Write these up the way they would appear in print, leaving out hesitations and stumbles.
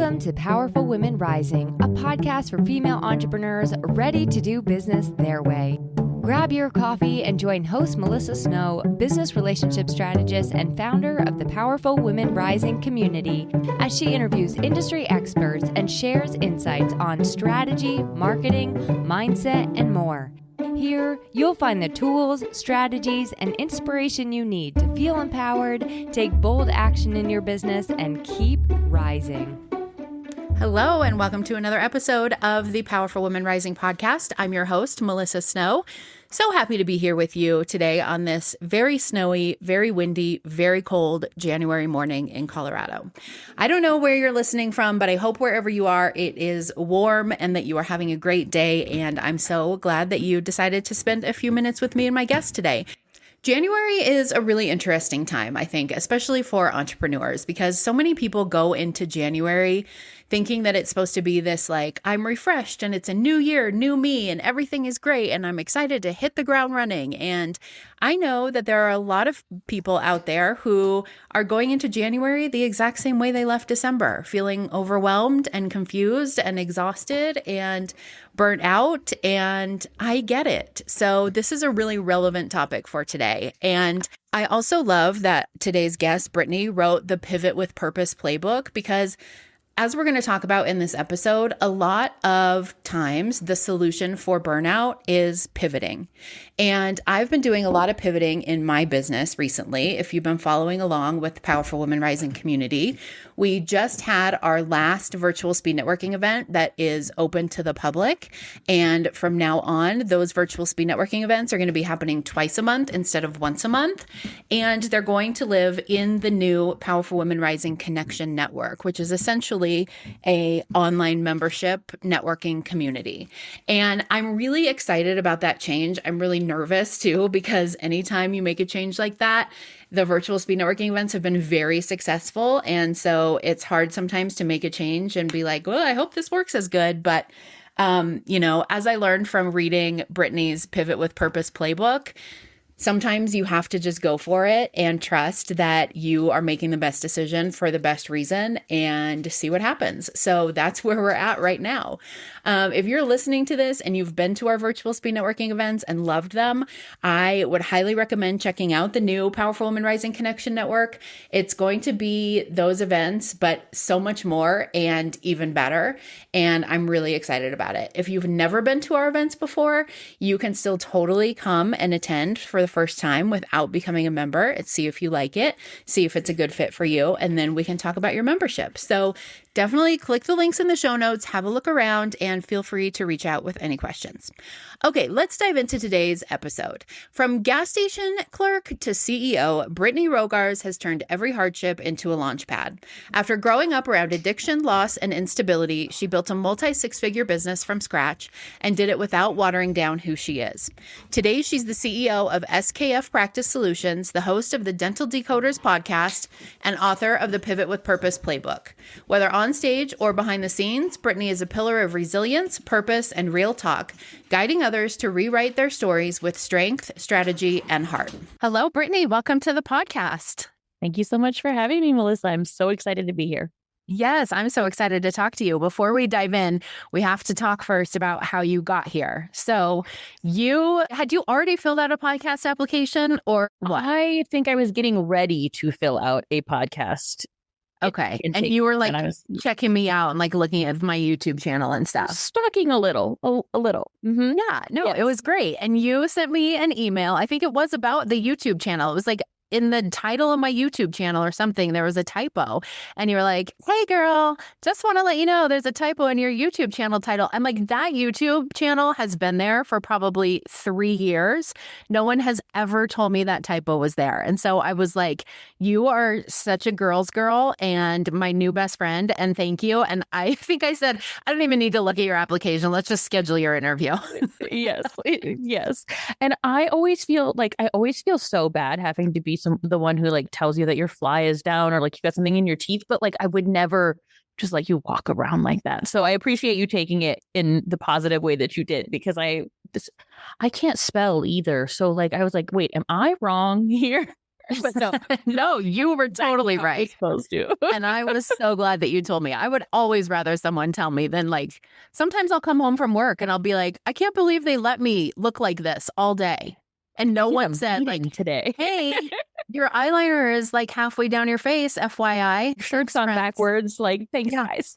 Welcome to Powerful Women Rising, a podcast for female entrepreneurs ready to do business their way. Grab your coffee and join host Melissa Snow, business relationship strategist and founder of the Powerful Women Rising community, as she interviews industry experts and shares insights on strategy, marketing, mindset, and more. Here, you'll find the tools, strategies, and inspiration you need to feel empowered, take bold action in your business, and keep rising. Hello, and welcome to another episode of the Powerful Women Rising podcast. I'm your host, Melissa Snow. So happy to be here with you today on this very snowy, very windy, very cold January morning in Colorado. I don't know where you're listening from, but I hope wherever you are, it is warm and that you are having a great day. And I'm so glad that you decided to spend a few minutes with me and my guest today. January is a really interesting time, I think, especially for entrepreneurs, because so many people go into January thinking that it's supposed to be this like, I'm refreshed and it's a new year, new me, and everything is great. And I'm excited to hit the ground running. And I know that there are a lot of people out there who are going into January the exact same way they left December, feeling overwhelmed and confused and exhausted and burnt out. And I get it. So this is a really relevant topic for today. And I also love that today's guest, Brittany, wrote the Pivot with Purpose playbook because as we're going to talk about in this episode, a lot of times the solution for burnout is pivoting. And I've been doing a lot of pivoting in my business recently. If you've been following along with the Powerful Women Rising community, we just had our last virtual speed networking event that is open to the public. And from now on, those virtual speed networking events are going to be happening twice a month instead of once a month. And they're going to live in the new Powerful Women Rising Connection Network, which is essentially a online membership networking community. And I'm really excited about that change. I'm really nervous too, because anytime you make a change like that, the virtual speed networking events have been very successful. And so it's hard sometimes to make a change and be like, well, I hope this works as good. But, as I learned from reading Brittany's Pivot with Purpose playbook, sometimes you have to just go for it and trust that you are making the best decision for the best reason and see what happens. So that's where we're at right now. If you're listening to this and you've been to our virtual speed networking events and loved them, I would highly recommend checking out the new Powerful Women Rising Connection Network. It's going to be those events, but so much more and even better. And I'm really excited about it. If you've never been to our events before, you can still totally come and attend for the first time without becoming a member and see if you like it, see if it's a good fit for you, and then we can talk about your membership. So definitely click the links in the show notes, have a look around, and feel free to reach out with any questions. Okay, let's dive into today's episode. From gas station clerk to CEO, Brittany Rogars has turned every hardship into a launch pad. After growing up around addiction, loss, and instability, she built a multi-six-figure business from scratch and did it without watering down who she is. Today, she's the CEO of SKF Practice Solutions, the host of the Dental Decoders podcast, and author of the Pivot with Purpose playbook. Whether on stage or behind the scenes, Brittany is a pillar of resilience, purpose, and real talk, guiding others to rewrite their stories with strength, strategy, and heart. Hello, Brittany. Welcome to the podcast. Thank you so much for having me, Melissa. I'm so excited to be here. Yes, I'm so excited to talk to you. Before we dive in, we have to talk first about how you got here. So had you already filled out a podcast application or what? I think I was getting ready to fill out a podcast. Okay. And you were like checking me out and like looking at my YouTube channel and stuff. Stalking a little. Mm-hmm. Yeah, no, yes. It was great. And you sent me an email. I think it was about the YouTube channel. It was like in the title of my YouTube channel or something, there was a typo. And you were like, hey, girl, just want to let you know there's a typo in your YouTube channel title. I'm like, that YouTube channel has been there for probably 3 years. No one has ever told me that typo was there. And so I was like, you are such a girl's girl and my new best friend. And thank you. And I think I said, I don't even need to look at your application. Let's just schedule your interview. Yes. And I always feel so bad having to be the one who like tells you that your fly is down or like you got something in your teeth, but like I would never just let you walk around like that. So I appreciate you taking it in the positive way that you did, because I can't spell either. So like I was like, wait, am I wrong here? But no, No, you were totally how right. it's supposed to. And I was so glad that you told me. I would always rather someone tell me than like, sometimes I'll come home from work and I'll be like, I can't believe they let me look like this all day. And no one said like, today, hey, your eyeliner is like halfway down your face, FYI. shirts on backwards. Like, thanks, guys.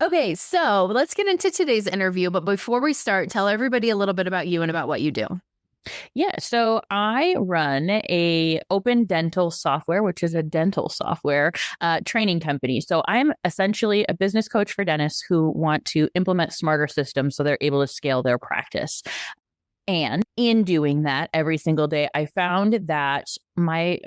Okay, so let's get into today's interview. But before we start, tell everybody a little bit about you and about what you do. Yeah, so I run a open dental software, which is a dental software training company. So I'm essentially a business coach for dentists who want to implement smarter systems so they're able to scale their practice. And in doing that every single day, I found that my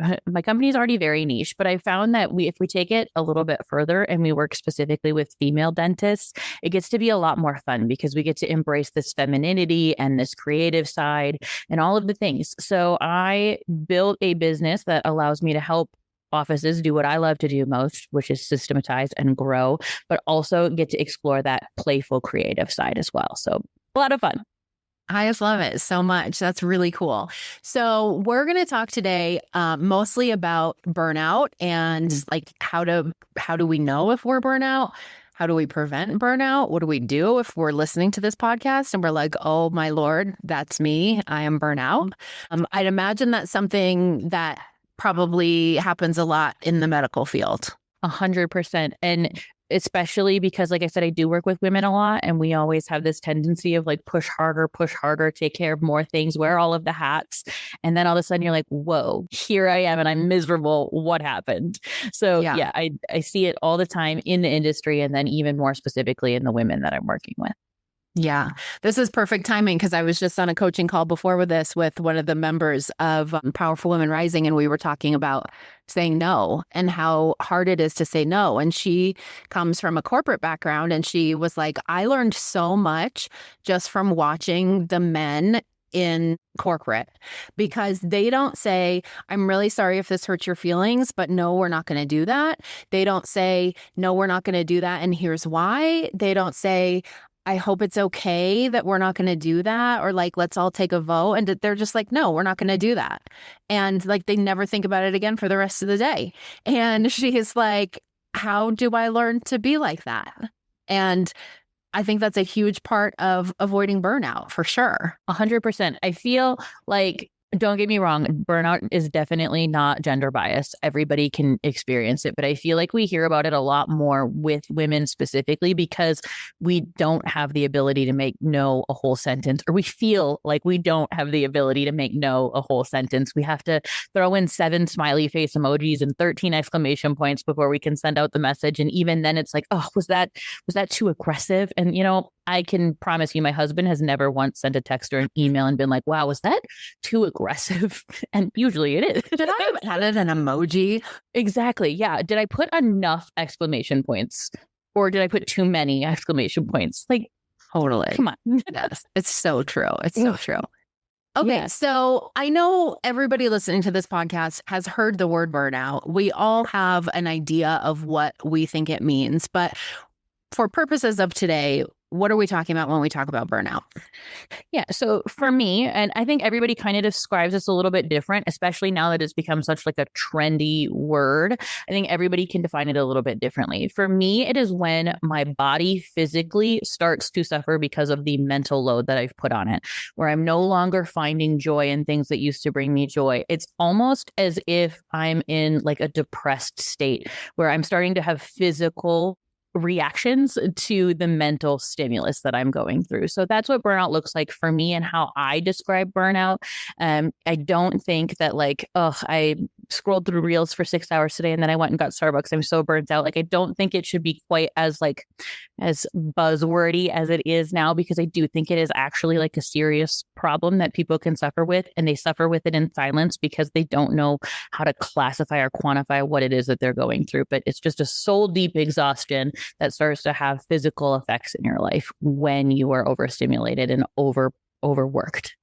company is already very niche, but I found that if we take it a little bit further and we work specifically with female dentists, it gets to be a lot more fun because we get to embrace this femininity and this creative side and all of the things. So I built a business that allows me to help offices do what I love to do most, which is systematize and grow, but also get to explore that playful creative side as well. So a lot of fun. I just love it so much. That's really cool. So we're going to talk today mostly about burnout and like how do we know if we're burnout? How do we prevent burnout? What do we do if we're listening to this podcast and we're like, oh my Lord, that's me. I am burnout. I'd imagine that's something that probably happens a lot in the medical field. 100%. And especially because, like I said, I do work with women a lot and we always have this tendency of like push harder, take care of more things, wear all of the hats. And then all of a sudden you're like, whoa, here I am and I'm miserable. What happened? So yeah, I see it all the time in the industry and then even more specifically in the women that I'm working with. Yeah, this is perfect timing because I was just on a coaching call before with one of the members of Powerful Women Rising, and we were talking about saying no and how hard it is to say no. And she comes from a corporate background, and she was like, I learned so much just from watching the men in corporate because they don't say, I'm really sorry if this hurts your feelings, but no, we're not going to do that. They don't say, no, we're not going to do that. And here's why. They don't say, I hope it's okay that we're not going to do that, or like, let's all take a vote. And they're just like, no, we're not going to do that. And like, they never think about it again for the rest of the day. And she is like, how do I learn to be like that? And I think that's a huge part of avoiding burnout for sure. 100%. I feel like, don't get me wrong, burnout is definitely not gender biased. Everybody can experience it, but I feel like we hear about it a lot more with women specifically because we don't have the ability to make no a whole sentence, or we feel like we don't have the ability to make no a whole sentence. We have to throw in 7 smiley face emojis and 13 exclamation points before we can send out the message. And even then it's like, oh, was that too aggressive? And I can promise you my husband has never once sent a text or an email and been like, wow, was that too aggressive? And usually it is. Did I have added an emoji? Exactly. Yeah. Did I put enough exclamation points or did I put too many exclamation points? Like, totally. Come on. Yes. It's so true. It's so true. Okay. Yeah. So I know everybody listening to this podcast has heard the word burnout. We all have an idea of what we think it means, but for purposes of today, what are we talking about when we talk about burnout? Yeah. So for me, and I think everybody kind of describes this a little bit different, especially now that it's become such like a trendy word. I think everybody can define it a little bit differently. For me, it is when my body physically starts to suffer because of the mental load that I've put on it, where I'm no longer finding joy in things that used to bring me joy. It's almost as if I'm in like a depressed state where I'm starting to have physical reactions to the mental stimulus that I'm going through. So that's what burnout looks like for me and how I describe burnout. I don't think that like, I scrolled through reels for 6 hours today and then I went and got Starbucks. I'm so burnt out. Like, I don't think it should be quite as buzzwordy as it is now, because I do think it is actually like a serious problem that people can suffer with, and they suffer with it in silence because they don't know how to classify or quantify what it is that they're going through. But it's just a soul deep exhaustion that starts to have physical effects in your life when you are overstimulated and overworked.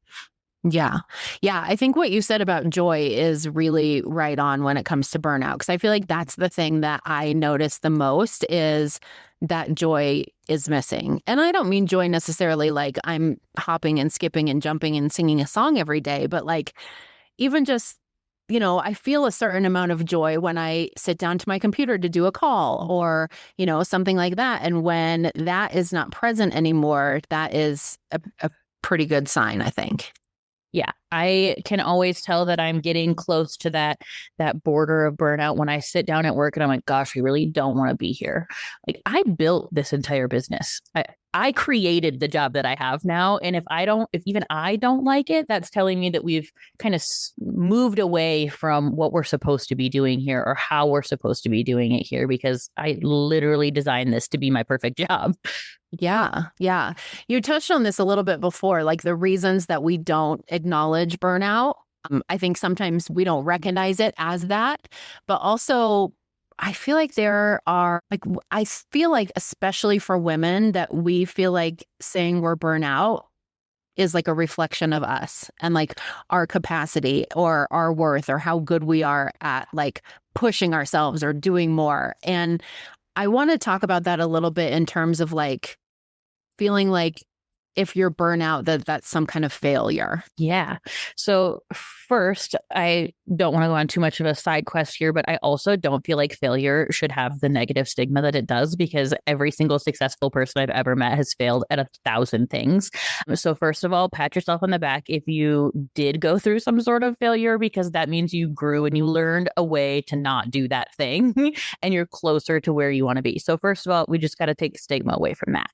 Yeah. Yeah. I think what you said about joy is really right on when it comes to burnout, because I feel like that's the thing that I notice the most is that joy is missing. And I don't mean joy necessarily like I'm hopping and skipping and jumping and singing a song every day, but like even just I feel a certain amount of joy when I sit down to my computer to do a call or, something like that. And when that is not present anymore, that is a pretty good sign, I think. Yeah, I can always tell that I'm getting close to that border of burnout when I sit down at work and I'm like, gosh, I really don't want to be here. Like, I built this entire business. I created the job that I have now. And if even I don't like it, that's telling me that we've kind of moved away from what we're supposed to be doing here or how we're supposed to be doing it here, because I literally designed this to be my perfect job. Yeah. Yeah. You touched on this a little bit before, like the reasons that we don't acknowledge burnout. I think sometimes we don't recognize it as that, but also I feel like I feel like especially for women that we feel like saying we're burnout is like a reflection of us and like our capacity or our worth or how good we are at like pushing ourselves or doing more. And I want to talk about that a little bit in terms of like feeling like if you're burnout, that's some kind of failure. Yeah. So first, I don't want to go on too much of a side quest here, but I also don't feel like failure should have the negative stigma that it does, because every single successful person I've ever met has failed at 1,000 things. So first of all, pat yourself on the back if you did go through some sort of failure, because that means you grew and you learned a way to not do that thing and you're closer to where you want to be. So first of all, we just got to take stigma away from that.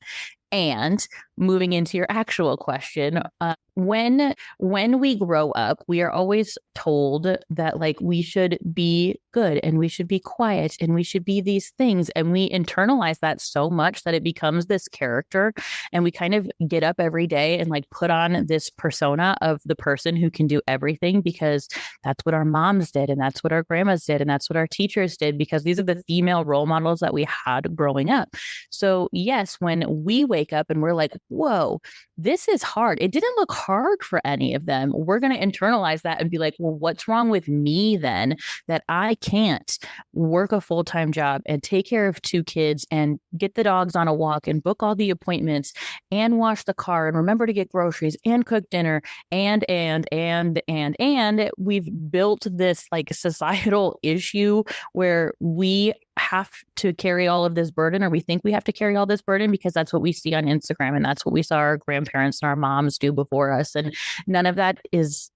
And moving into your actual question, when we grow up, we are always told that like we should be good and we should be quiet and we should be these things. And we internalize that so much that it becomes this character. And we kind of get up every day and like put on this persona of the person who can do everything, because that's what our moms did. And that's what our grandmas did. And that's what our teachers did, because these are the female role models that we had growing up. So yes, when we wake up and we're like, whoa, this is hard. It didn't look hard for any of them. We're going to internalize that and be like, well, what's wrong with me then that I can't work a full-time job and take care of 2 kids and get the dogs on a walk and book all the appointments and wash the car and remember to get groceries and cook dinner and we've built this like societal issue where we have to carry all of this burden, or we think we have to carry all this burden because that's what we see on Instagram and that's what we saw our grandparents and our moms do before us. And none of that is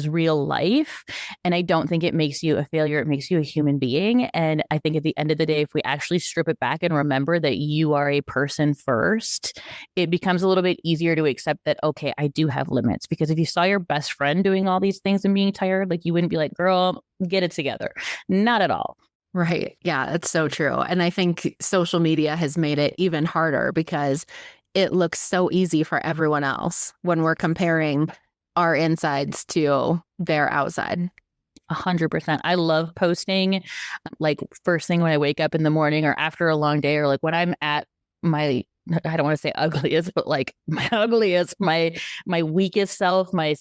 real life. And I don't think it makes you a failure. It makes you a human being. And I think at the end of the day, if we actually strip it back and remember that you are a person first, it becomes a little bit easier to accept that, okay, I do have limits. Because if you saw your best friend doing all these things and being tired, like you wouldn't be like, girl, get it together. Not at all. Right. Yeah, it's so true. And I think social media has made it even harder because it looks so easy for everyone else when we're comparing our insides to their outside. 100%. I love posting like first thing when I wake up in the morning or after a long day, or like when I'm at my, I don't want to say ugliest, but like my ugliest, my weakest self, my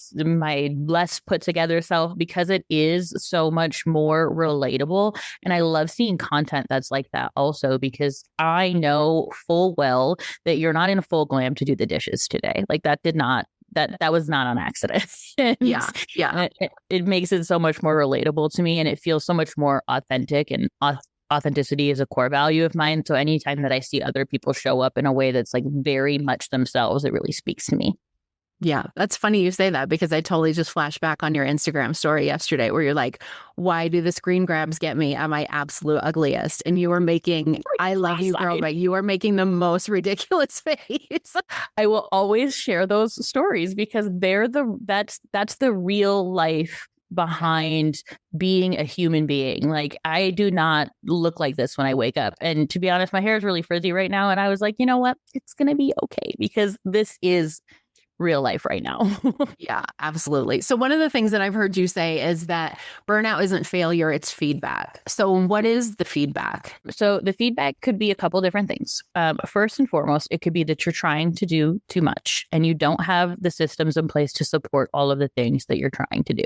less put together self, because it is so much more relatable. And I love seeing content that's like that also, because I know full well that you're not in full glam to do the dishes today. Like that was not on accident. Yeah. It makes it so much more relatable to me, and it feels so much more authentic, and authenticity is a core value of mine. So anytime that I see other people show up in a way that's like very much themselves, it really speaks to me. Yeah, that's funny you say that, because I totally just flashed back on your Instagram story yesterday where you're like, why do the screen grabs get me at my absolute ugliest? And you were making, I love you, girl, but you are making the most ridiculous face. I will always share those stories because that's the real life behind being a human being. Like, I do not look like this when I wake up. And to be honest, my hair is really frizzy right now. And I was like, you know what? It's going to be okay, because this is real life right now. Yeah, absolutely. So one of the things that I've heard you say is that burnout isn't failure, it's feedback. So what is the feedback? So the feedback could be a couple different things. First and foremost, it could be that you're trying to do too much and you don't have the systems in place to support all of the things that you're trying to do.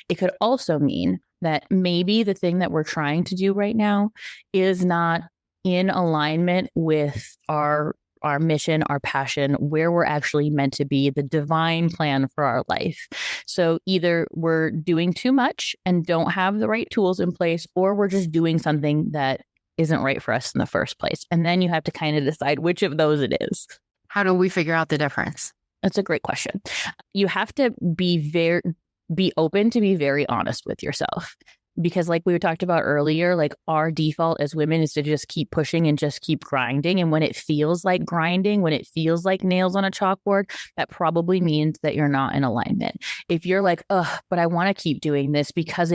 It could also mean that maybe the thing that we're trying to do right now is not in alignment with our our mission, our passion, where we're actually meant to be, the divine plan for our life. So either we're doing too much and don't have the right tools in place, or we're just doing something that isn't right for us in the first place. And then you have to kind of decide which of those it is. How do we figure out the difference? That's a great question. You have to be open to be very honest with yourself. Because like we talked about earlier, like our default as women is to just keep pushing and just keep grinding. And when it feels like grinding, when it feels like nails on a chalkboard, that probably means that you're not in alignment. If you're like, but I want to keep doing this because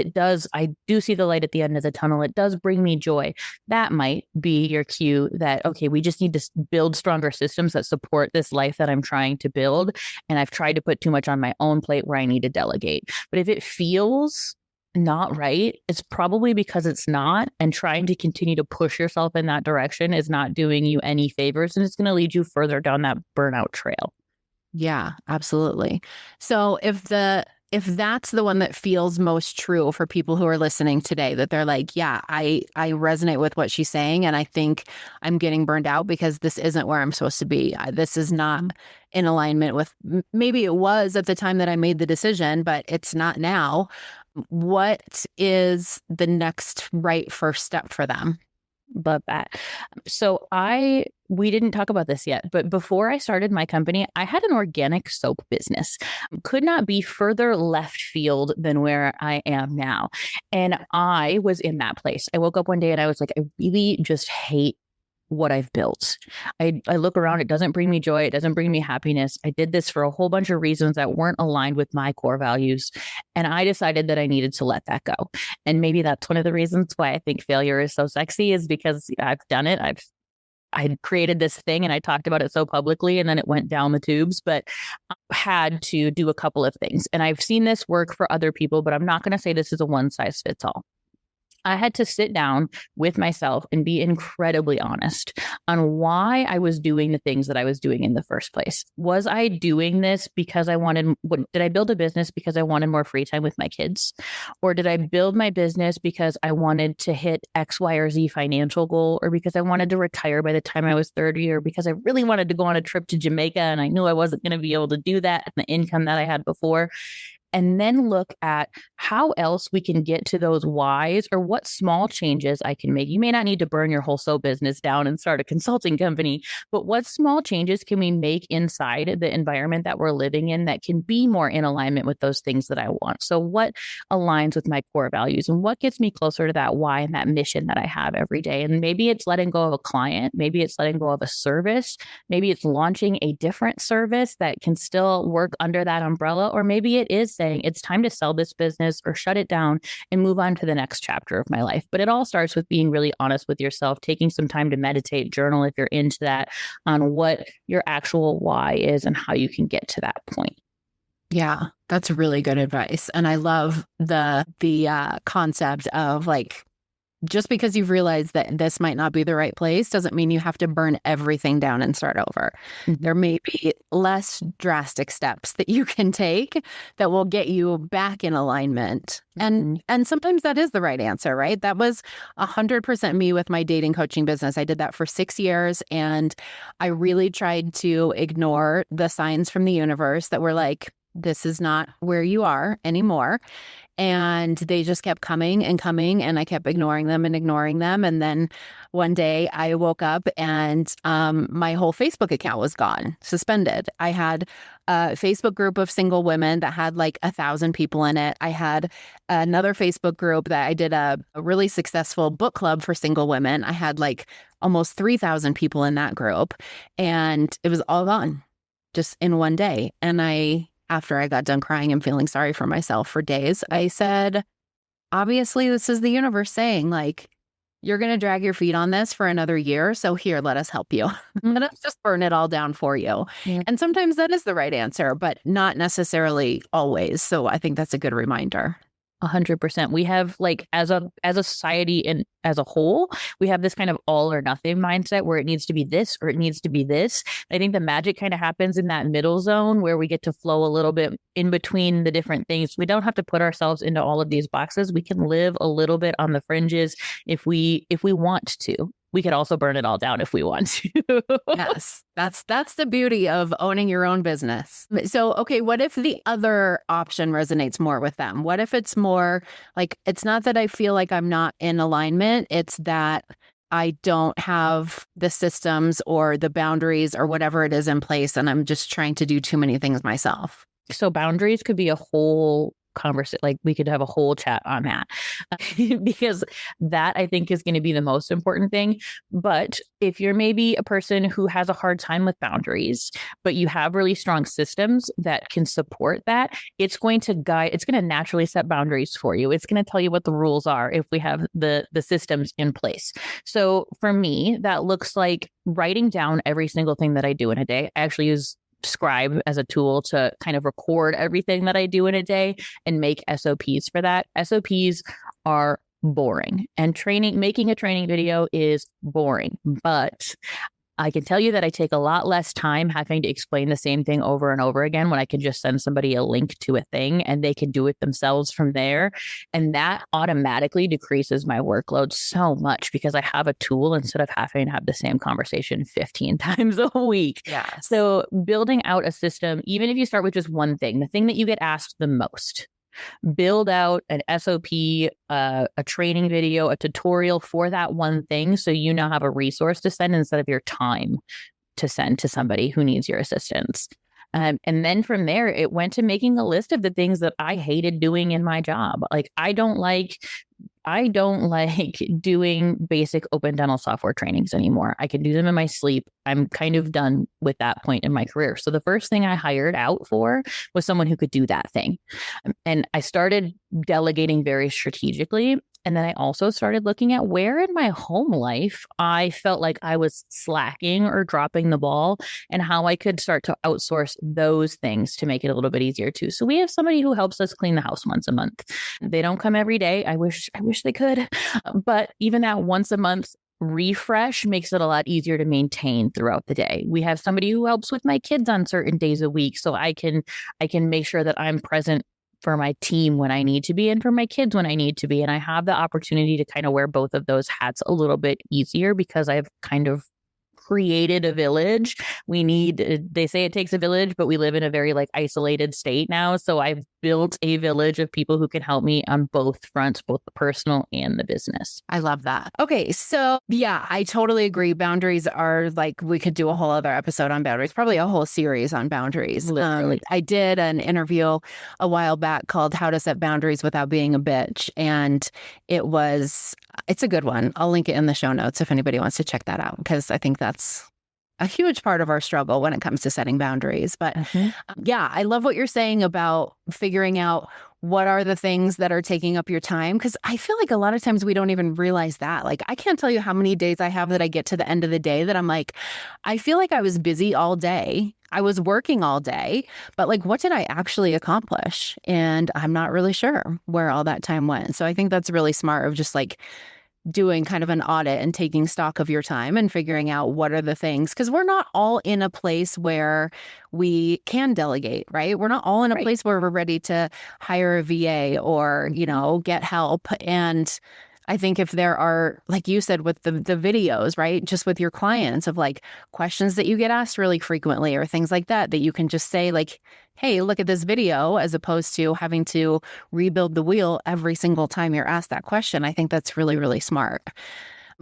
I do see the light at the end of the tunnel. It does bring me joy. That might be your cue that, okay, we just need to build stronger systems that support this life that I'm trying to build. And I've tried to put too much on my own plate where I need to delegate. But if it feels not right, it's probably because it's not, and trying to continue to push yourself in that direction is not doing you any favors, and it's going to lead you further down that burnout trail. Yeah, absolutely. So if that's the one that feels most true for people who are listening today, that they're like, yeah, I resonate with what she's saying, and I think I'm getting burned out because this isn't where I'm supposed to be. This is not in alignment with, maybe it was at the time that I made the decision, but it's not now. What is the next right first step for them? Love that. So we didn't talk about this yet, but before I started my company, I had an organic soap business. Could not be further left field than where I am now. And I was in that place. I woke up one day and I was like, I really just hate what I've built. I look around, it doesn't bring me joy. It doesn't bring me happiness. I did this for a whole bunch of reasons that weren't aligned with my core values. And I decided that I needed to let that go. And maybe that's one of the reasons why I think failure is so sexy, is because I've done it. I created this thing and I talked about it so publicly, and then it went down the tubes, but I had to do a couple of things. And I've seen this work for other people, but I'm not going to say this is a one size fits all. I had to sit down with myself and be incredibly honest on why I was doing the things that I was doing in the first place. Was I doing this because did I build a business because I wanted more free time with my kids? Or did I build my business because I wanted to hit X, Y, or Z financial goal? Or because I wanted to retire by the time I was 30? Or because I really wanted to go on a trip to Jamaica and I knew I wasn't going to be able to do that at the income that I had before? And then look at how else we can get to those whys, or what small changes I can make. You may not need to burn your whole soap business down and start a consulting company, but what small changes can we make inside the environment that we're living in that can be more in alignment with those things that I want? So what aligns with my core values, and what gets me closer to that why and that mission that I have every day? And maybe it's letting go of a client. Maybe it's letting go of a service. Maybe it's launching a different service that can still work under that umbrella. Or maybe it is saying it's time to sell this business or shut it down and move on to the next chapter of my life. But it all starts with being really honest with yourself, taking some time to meditate, journal if you're into that, on what your actual why is and how you can get to that point. Yeah, that's really good advice. And I love the concept of, like, just because you've realized that this might not be the right place doesn't mean you have to burn everything down and start over. Mm-hmm. There may be less drastic steps that you can take that will get you back in alignment. Mm-hmm. And sometimes that is the right answer, right? That was 100% me with my dating coaching business. I did that for 6 years, and I really tried to ignore the signs from the universe that were like, this is not where you are anymore. And they just kept coming and coming, and I kept ignoring them. And then one day I woke up and my whole Facebook account was gone, suspended. I had a Facebook group of single women that had like 1,000 people in it. I had another Facebook group that I did a really successful book club for single women. I had like almost 3,000 people in that group, and it was all gone just in one day. And after I got done crying and feeling sorry for myself for days, I said, obviously, this is the universe saying, like, you're going to drag your feet on this for another year. So here, let us help you. Let us just burn it all down for you. Yeah. And sometimes that is the right answer, but not necessarily always. So I think that's a good reminder. 100%. We have, like, as a society and as a whole, we have this kind of all or nothing mindset where it needs to be this or it needs to be this. I think the magic kind of happens in that middle zone where we get to flow a little bit in between the different things. We don't have to put ourselves into all of these boxes. We can live a little bit on the fringes if we want to. we could also burn it all down if we want to. Yes, that's the beauty of owning your own business. So, okay, what if the other option resonates more with them? What if it's more like, it's not that I feel like I'm not in alignment, it's that I don't have the systems or the boundaries or whatever it is in place, and I'm just trying to do too many things myself. So boundaries could be a whole conversation. Like we could have a whole chat on that because that I think is going to be the most important thing. But if you're maybe a person who has a hard time with boundaries, but you have really strong systems that can support that, it's going to naturally set boundaries for you. It's going to tell you what the rules are if we have the systems in place. So for me, that looks like writing down every single thing that I do in a day. I actually use Scribe as a tool to kind of record everything that I do in a day and make SOPs for that. SOPs are boring, and making a training video is boring, but I can tell you that I take a lot less time having to explain the same thing over and over again when I can just send somebody a link to a thing and they can do it themselves from there. And that automatically decreases my workload so much because I have a tool instead of having to have the same conversation 15 times a week. Yeah. So building out a system, even if you start with just one thing, the thing that you get asked the most, build out an SOP, a training video, a tutorial for that one thing. So you now have a resource to send instead of your time to send to somebody who needs your assistance. And then from there, it went to making a list of the things that I hated doing in my job. Like I don't like doing basic open dental software trainings anymore. I can do them in my sleep. I'm kind of done with that point in my career. So the first thing I hired out for was someone who could do that thing. And I started delegating very strategically. And then I also started looking at where in my home life I felt like I was slacking or dropping the ball and how I could start to outsource those things to make it a little bit easier too. So we have somebody who helps us clean the house once a month. They don't come every day. I wish they could. But even that once a month refresh makes it a lot easier to maintain throughout the day. We have somebody who helps with my kids on certain days a week. So I can make sure that I'm present for my team when I need to be and for my kids when I need to be. And I have the opportunity to kind of wear both of those hats a little bit easier because I've kind of created a village. They say it takes a village, but we live in a very isolated state now. So I've built a village of people who can help me on both fronts, both the personal and the business. I love that. Okay. So yeah, I totally agree. Boundaries are we could do a whole other episode on boundaries, probably a whole series on boundaries. Literally. I did an interview a while back called How to Set Boundaries Without Being a Bitch. And it's a good one. I'll link it in the show notes if anybody wants to check that out, because I think that's a huge part of our struggle when it comes to setting boundaries. But yeah, I love what you're saying about figuring out what are the things that are taking up your time. Because I feel like a lot of times we don't even realize that. I can't tell you how many days I have that I get to the end of the day that I'm like, I feel like I was busy all day. I was working all day, but what did I actually accomplish? And I'm not really sure where all that time went. So I think that's really smart of just doing kind of an audit and taking stock of your time and figuring out what are the things, because we're not all in a place where we can delegate, right? We're not all in a place where we're ready to hire a VA or, get help. And I think if there are, like you said, with the videos, right, just with your clients of questions that you get asked really frequently or things like that you can just say hey, look at this video, as opposed to having to rebuild the wheel every single time you're asked that question. I think that's really, really smart.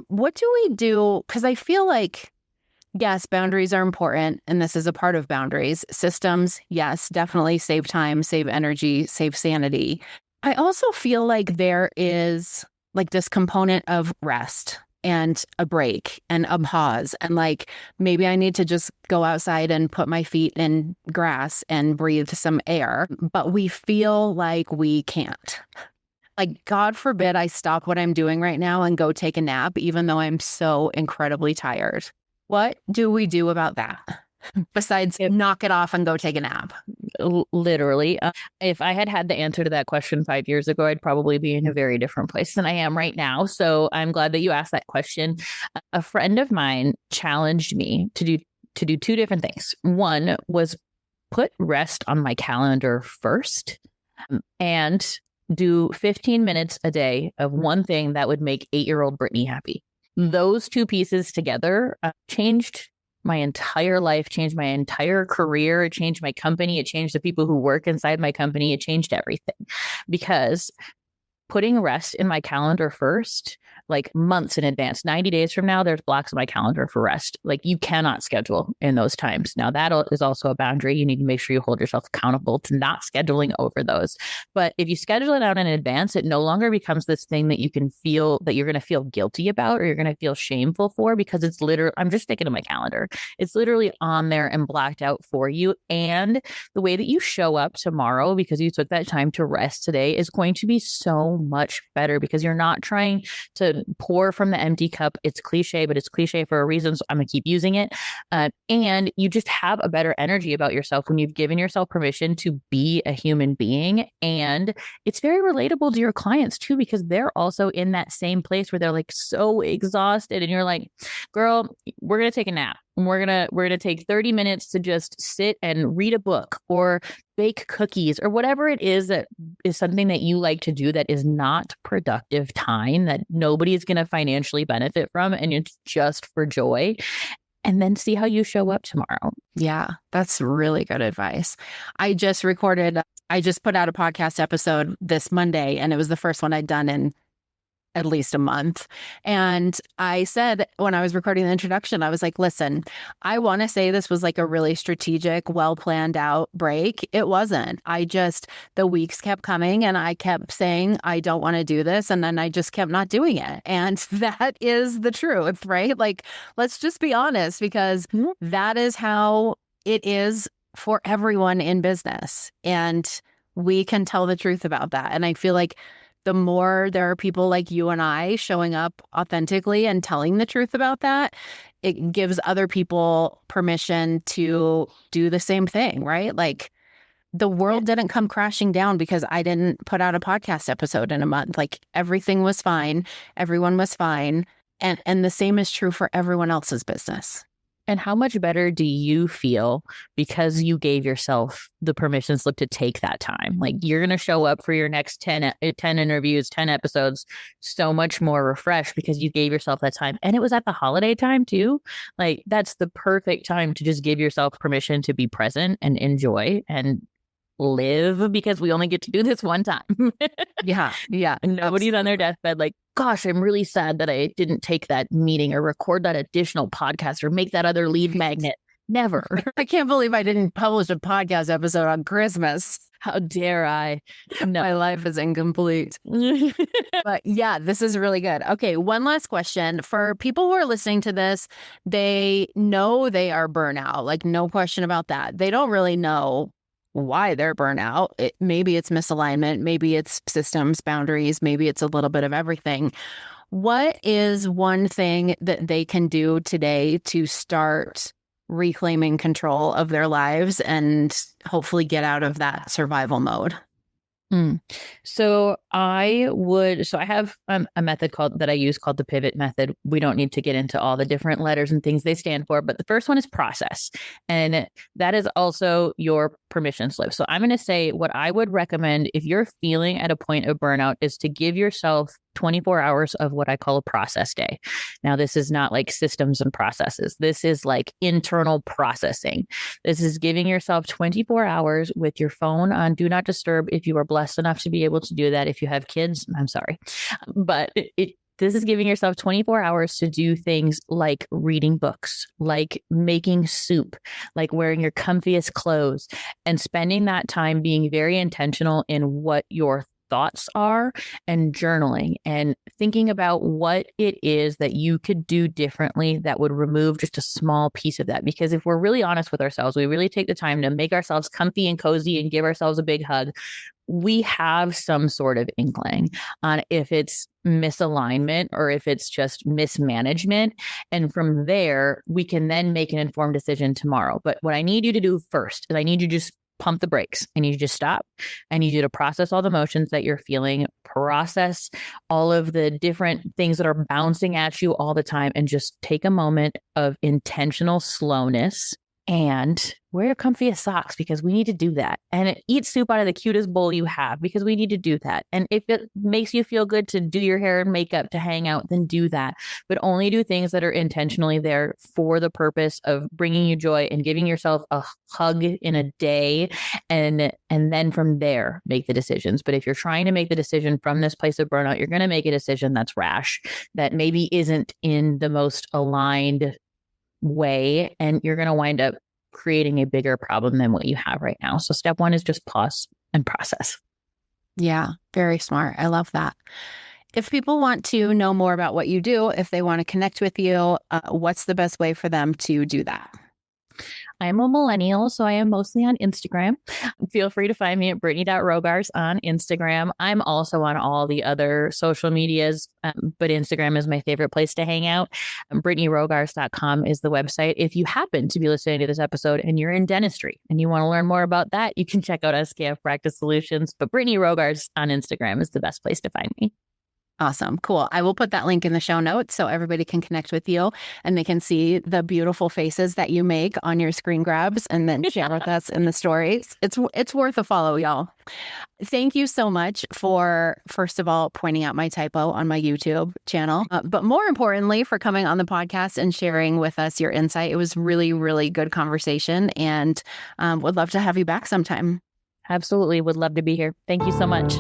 What do we do? Because I feel yes, boundaries are important, and this is a part of boundaries. Systems, yes, definitely save time, save energy, save sanity. I also feel like there is this component of rest and a break and a pause. And maybe I need to just go outside and put my feet in grass and breathe some air, but we feel like we can't. God forbid I stop what I'm doing right now and go take a nap, even though I'm so incredibly tired. What do we do about that? Besides knock it off and go take a nap? Literally. If I had the answer to that question 5 years ago, I'd probably be in a very different place than I am right now. So I'm glad that you asked that question. A friend of mine challenged me to do two different things. One was put rest on my calendar first and do 15 minutes a day of one thing that would make 8-year-old Brittany happy. those two pieces together changed my entire life, changed my entire career. It changed my company. It changed the people who work inside my company. It changed everything because putting rest in my calendar first, like months in advance, 90 days from now, there's blocks in my calendar for rest. Like you cannot schedule in those times. Now that is also a boundary. You need to make sure you hold yourself accountable to not scheduling over those. But if you schedule it out in advance, it no longer becomes this thing that you can feel that you're going to feel guilty about or you're going to feel shameful for because it's literally, I'm just sticking to my calendar. It's literally on there and blocked out for you. And the way that you show up tomorrow because you took that time to rest today is going to be so much better because you're not trying to pour from the empty cup. It's cliche, but it's cliche for a reason. So I'm going to keep using it. And you just have a better energy about yourself when you've given yourself permission to be a human being. And it's very relatable to your clients too, because they're also in that same place where they're like so exhausted. And you're like, girl, we're going to take a nap. We're gonna take 30 minutes to just sit and read a book or bake cookies or whatever it is that is something that you like to do that is not productive time that nobody is going to financially benefit from. And it's just for joy. And then see how you show up tomorrow. Yeah, that's really good advice. I just put out a podcast episode this Monday, and it was the first one I'd done in at least a month. And I said, when I was recording the introduction, I was like, listen, I want to say this was like a really strategic, well planned out break. It wasn't. The weeks kept coming and I kept saying, I don't want to do this. And then I just kept not doing it. And that is the truth, right? Like, let's just be honest, because that is how it is for everyone in business. And we can tell the truth about that. And I feel like the more there are people like you and I showing up authentically and telling the truth about that, it gives other people permission to do the same thing, right? Like the world didn't come crashing down because I didn't put out a podcast episode in a month. Like everything was fine. Everyone was fine. And the same is true for everyone else's business. And how much better do you feel because you gave yourself the permission slip to take that time? Like you're going to show up for your next 10 interviews, 10 episodes, so much more refreshed because you gave yourself that time. And it was at the holiday time too. Like that's the perfect time to just give yourself permission to be present and enjoy and live because we only get to do this one time. Yeah. And nobody's on their deathbed like, gosh, I'm really sad that I didn't take that meeting or record that additional podcast or make that other lead magnet. Never. I can't believe I didn't publish a podcast episode on Christmas. How dare I? No. My life is incomplete. But yeah, this is really good. Okay, one last question. For people who are listening to this, they know they are burnout, like no question about that. They don't really know why they're burnout. Maybe it's misalignment, maybe it's systems, boundaries, maybe it's a little bit of everything. What is one thing that they can do today to start reclaiming control of their lives and hopefully get out of that survival mode? So I have a method that I use called the pivot method. We don't need to get into all the different letters and things they stand for, but the first one is process. And that is also your permission slip. So I'm going to say what I would recommend if you're feeling at a point of burnout is to give yourself 24 hours of what I call a process day. Now, this is not like systems and processes. This is like internal processing. This is giving yourself 24 hours with your phone on do not disturb if you are blessed enough to be able to do that. If you have kids, I'm sorry. But this is giving yourself 24 hours to do things like reading books, like making soup, like wearing your comfiest clothes, and spending that time being very intentional in what your thoughts are and journaling and thinking about what it is that you could do differently that would remove just a small piece of that. Because if we're really honest with ourselves, we really take the time to make ourselves comfy and cozy and give ourselves a big hug. We have some sort of inkling on if it's misalignment or if it's just mismanagement. And from there, we can then make an informed decision tomorrow. But what I need you to do first is I need you to just pump the brakes. I need you to stop. I need you to process all the emotions that you're feeling, process all of the different things that are bouncing at you all the time, and just take a moment of intentional slowness and wear your comfiest socks because we need to do that. And eat soup out of the cutest bowl you have because we need to do that. And if it makes you feel good to do your hair and makeup, to hang out, then do that. But only do things that are intentionally there for the purpose of bringing you joy and giving yourself a hug in a day. And then from there, make the decisions. But if you're trying to make the decision from this place of burnout, you're going to make a decision that's rash, that maybe isn't in the most aligned way, and you're going to wind up creating a bigger problem than what you have right now. So step one is just pause and process. Yeah, very smart. I love that. If people want to know more about what you do, if they want to connect with you, what's the best way for them to do that? I'm a millennial, so I am mostly on Instagram. Feel free to find me at Brittany.Rogars on Instagram. I'm also on all the other social medias, but Instagram is my favorite place to hang out. BrittanyRogars.com is the website. If you happen to be listening to this episode and you're in dentistry and you want to learn more about that, you can check out SKF Practice Solutions, but Brittany Rogars on Instagram is the best place to find me. Awesome. Cool. I will put that link in the show notes so everybody can connect with you and they can see the beautiful faces that you make on your screen grabs and then share with us in the stories. It's worth a follow, y'all. Thank you so much for, first of all, pointing out my typo on my YouTube channel, but more importantly, for coming on the podcast and sharing with us your insight. It was really, really good conversation, and would love to have you back sometime. Absolutely. Would love to be here. Thank you so much.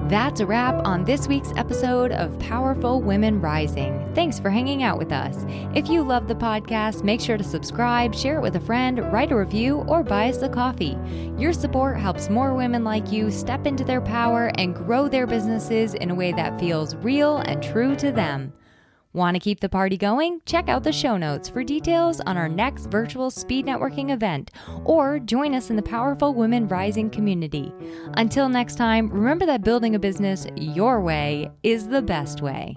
That's a wrap on this week's episode of Powerful Women Rising. Thanks for hanging out with us. If you love the podcast, make sure to subscribe, share it with a friend, write a review, or buy us a coffee. Your support helps more women like you step into their power and grow their businesses in a way that feels real and true to them. Want to keep the party going? Check out the show notes for details on our next virtual speed networking event, or join us in the Powerful Women Rising community. Until next time, remember that building a business your way is the best way.